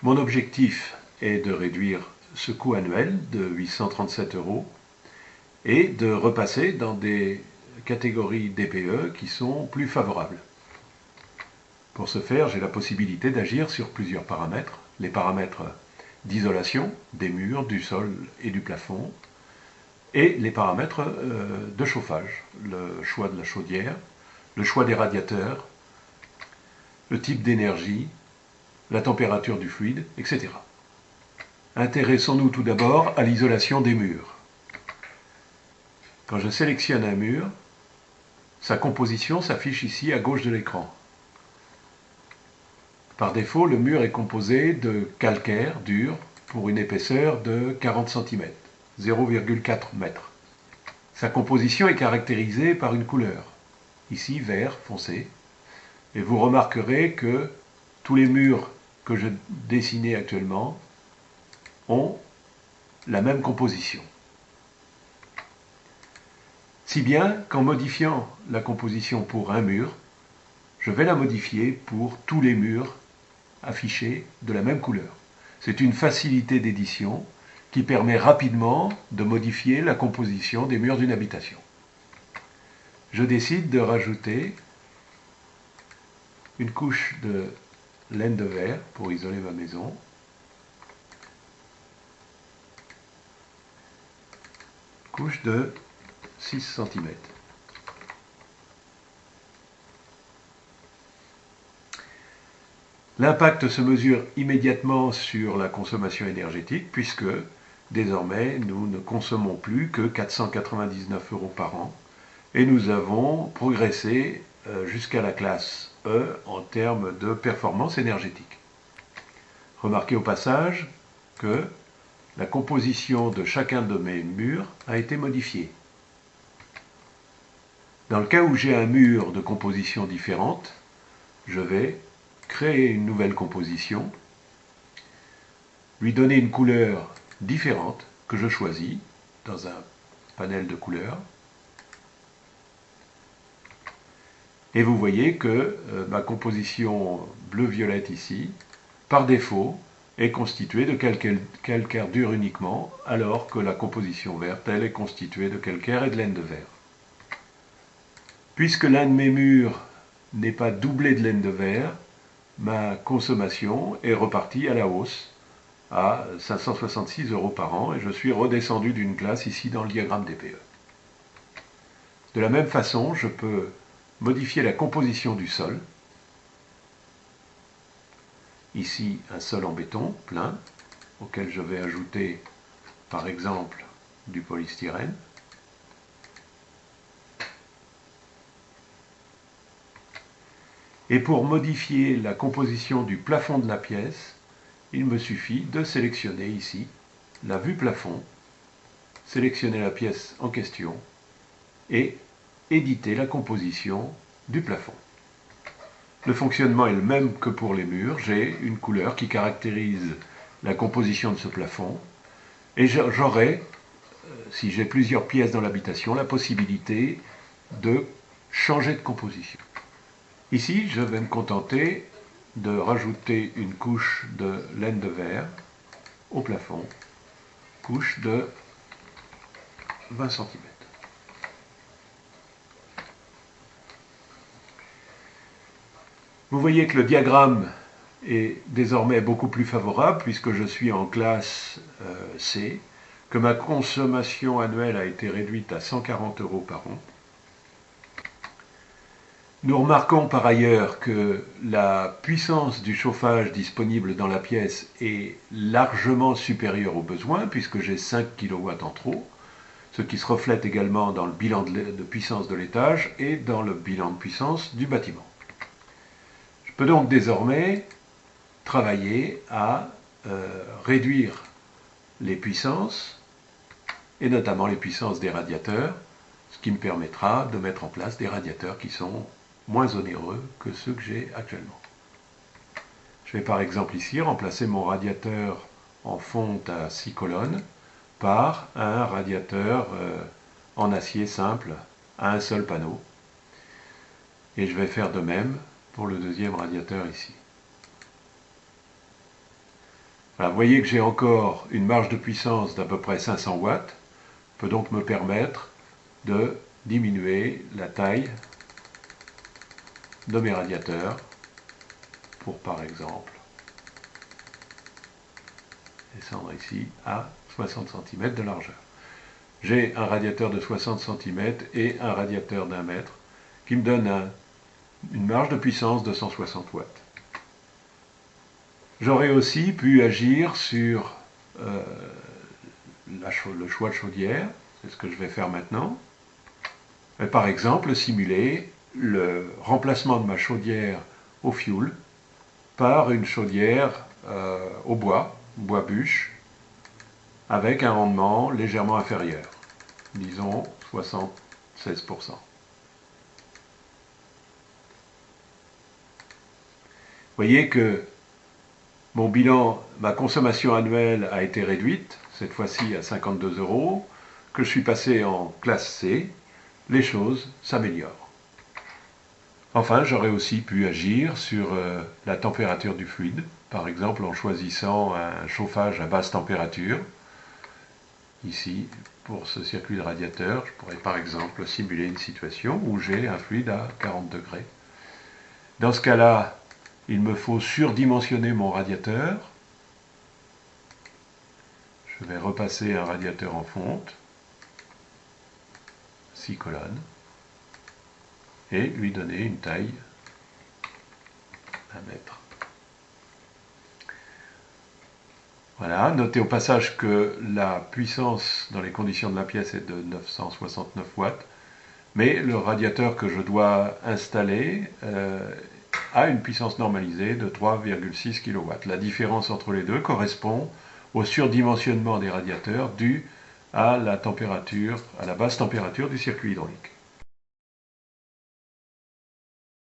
Mon objectif est de réduire ce coût annuel de 837 € et de repasser dans des catégories DPE qui sont plus favorables. Pour ce faire, j'ai la possibilité d'agir sur plusieurs paramètres. Les paramètres d'isolation des murs, du sol et du plafond, et les paramètres de chauffage, le choix de la chaudière, le choix des radiateurs, le type d'énergie, la température du fluide, etc. Intéressons-nous tout d'abord à l'isolation des murs. Quand je sélectionne un mur, sa composition s'affiche ici à gauche de l'écran. Par défaut, le mur est composé de calcaire dur pour une épaisseur de 40 cm, 0,4 m. Sa composition est caractérisée par une couleur, ici vert foncé, et vous remarquerez que tous les murs que je dessinais actuellement ont la même composition. Si bien qu'en modifiant la composition pour un mur, je vais la modifier pour tous les murs affichés de la même couleur. C'est une facilité d'édition qui permet rapidement de modifier la composition des murs d'une habitation. Je décide de rajouter une couche de laine de verre pour isoler ma maison. Couche de 6 cm. L'impact se mesure immédiatement sur la consommation énergétique puisque désormais nous ne consommons plus que 499 € par an et nous avons progressé jusqu'à la classe E en termes de performance énergétique. Remarquez au passage que la composition de chacun de mes murs a été modifiée. Dans le cas où j'ai un mur de composition différente, je vais créer une nouvelle composition, lui donner une couleur différente que je choisis dans un panel de couleurs. Et vous voyez que ma composition bleu-violette ici, par défaut, est constituée de calcaire dur uniquement, alors que la composition verte, elle, est constituée de calcaire et de laine de verre. Puisque l'un de mes murs n'est pas doublé de laine de verre, ma consommation est repartie à la hausse à 566 € par an et je suis redescendu d'une classe ici dans le diagramme DPE. De la même façon, je peux modifier la composition du sol. Ici, un sol en béton plein, auquel je vais ajouter, par exemple, du polystyrène. Et pour modifier la composition du plafond de la pièce, il me suffit de sélectionner ici la vue plafond, sélectionner la pièce en question et éditer la composition du plafond. Le fonctionnement est le même que pour les murs. J'ai une couleur qui caractérise la composition de ce plafond et j'aurai, si j'ai plusieurs pièces dans l'habitation, la possibilité de changer de composition. Ici, je vais me contenter de rajouter une couche de laine de verre au plafond, couche de 20 cm. Vous voyez que le diagramme est désormais beaucoup plus favorable puisque je suis en classe C, que ma consommation annuelle a été réduite à 140 € par an. Nous remarquons par ailleurs que la puissance du chauffage disponible dans la pièce est largement supérieure aux besoins puisque j'ai 5 kW en trop, ce qui se reflète également dans le bilan de puissance de l'étage et dans le bilan de puissance du bâtiment. Je peux donc désormais travailler à réduire les puissances, et notamment les puissances des radiateurs, ce qui me permettra de mettre en place des radiateurs qui sont moins onéreux que ceux que j'ai actuellement. Je vais par exemple ici remplacer mon radiateur en fonte à 6 colonnes par un radiateur en acier simple à un seul panneau. Et je vais faire de même pour le deuxième radiateur ici. Voilà, vous voyez que j'ai encore une marge de puissance d'à peu près 500 watts, peut donc me permettre de diminuer la taille de mes radiateurs pour par exemple descendre ici à 60 cm de largeur. J'ai un radiateur de 60 cm et un radiateur d'1 mètre qui me donne une marge de puissance de 160 watts. J'aurais aussi pu agir sur le choix de chaudière, c'est ce que je vais faire maintenant. Et par exemple, simuler le remplacement de ma chaudière au fioul par une chaudière au bois bûche, avec un rendement légèrement inférieur, disons 76%. Vous voyez que mon bilan, ma consommation annuelle a été réduite, cette fois-ci à 52 €, que je suis passé en classe C, les choses s'améliorent. Enfin, j'aurais aussi pu agir sur la température du fluide, par exemple en choisissant un chauffage à basse température. Ici, pour ce circuit de radiateur, je pourrais par exemple simuler une situation où j'ai un fluide à 40 degrés. Dans ce cas-là, il me faut surdimensionner mon radiateur. Je vais repasser un radiateur en fonte, 6 colonnes, et lui donner une taille 1 mètre. Voilà, notez au passage que la puissance dans les conditions de la pièce est de 969 watts, mais le radiateur que je dois installer a une puissance normalisée de 3,6 kW. La différence entre les deux correspond au surdimensionnement des radiateurs dû à la température, à la basse température du circuit hydraulique.